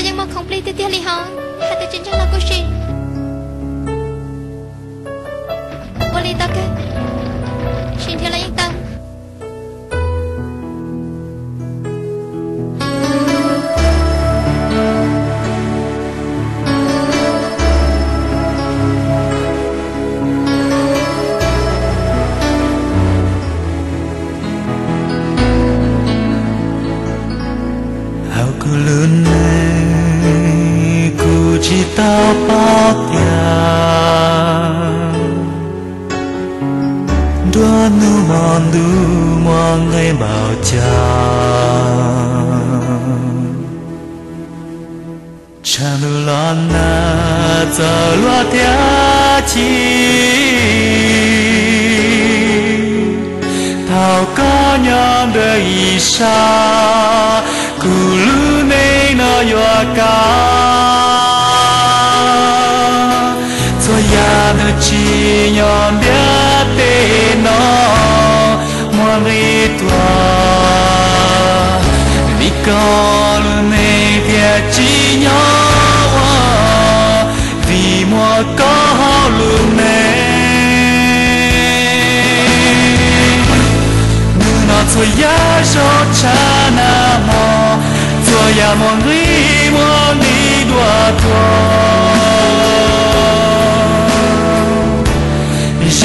ยังมองของปลีเตี้ยๆเลยฮะหาแต่จินจังเราก็ชินบริตาแกชินเทียอะไรยังตัง到包点，多努忙爱包家，长路浪那走路点起，头高娘的衣裳，咕噜内那月高。呀，那只鸟别得弄，莫里多，你讲了那点只鸟我，vì莫讲了没，你那做呀说cha那么，做呀莫里多多。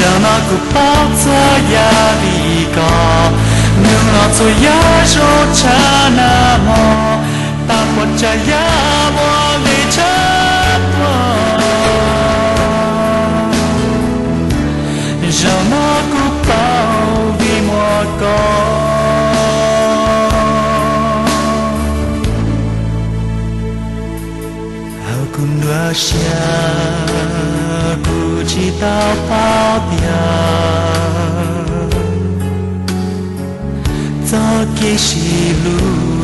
让那个包子呀里高，牛那做呀肉茶那么，大锅茶呀莫里茶多，让那个包比莫高，好kun多下。chỉ tao bao tiền cho kia xì lu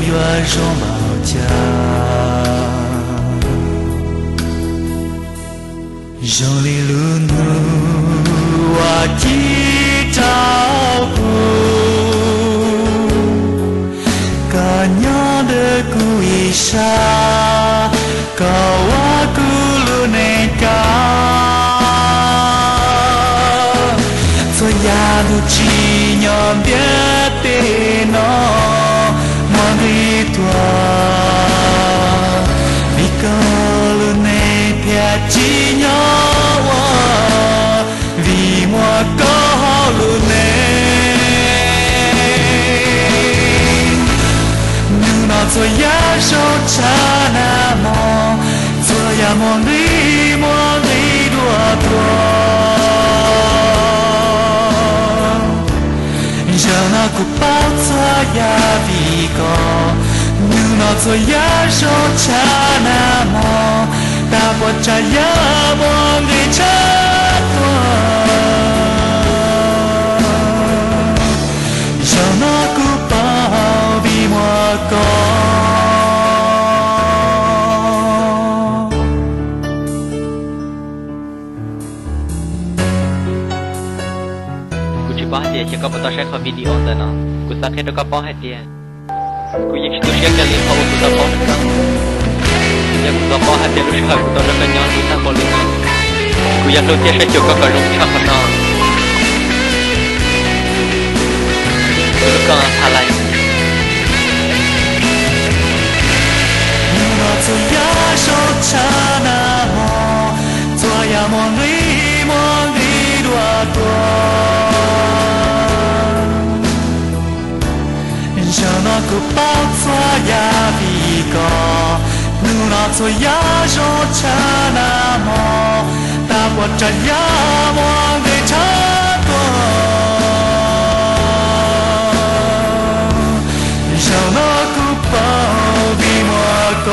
yo rong bao cha rong li lu nu wa chỉ trao cu cả nhớ de cu isa cả wa cu lu ne ka ya du chi nhom biết tên nó mong đi tua vì câu lu này thiệt chi nhom vì mua câu lu này nhưng nó cho ya số cha na mò cho ya mong đi đua tua让那个包子呀比高，牛那做呀肉茶那么，大锅茶呀莫给茶多，让那个包比莫高。บ้านเดียฉันก็ไม่ต้องใช้คอมวิดีโอแต่เนาะกูสักแค่ตัวก็ป้องให้เดียกูยังตัวเชี่ยวจะเลี้ยงเขากูต้องป้องกันยังกูต้องป้องให้เดียรู้สึกกูต้องรักกันย้อนดูตั้งบนเลยกูยังตัวเชี่ยวใช้จุกก็กระรุ่งชอบมันนอนกูรู้ก็อะไร做呀手茶那么，做呀莫里多多。让那个包子呀比高，牛那做呀肉茶那么，大锅茶呀莫给茶多，让那个包比莫高。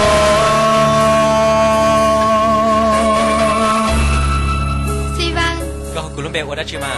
ก็คุณลุงเบลว่าได้ชื่อมา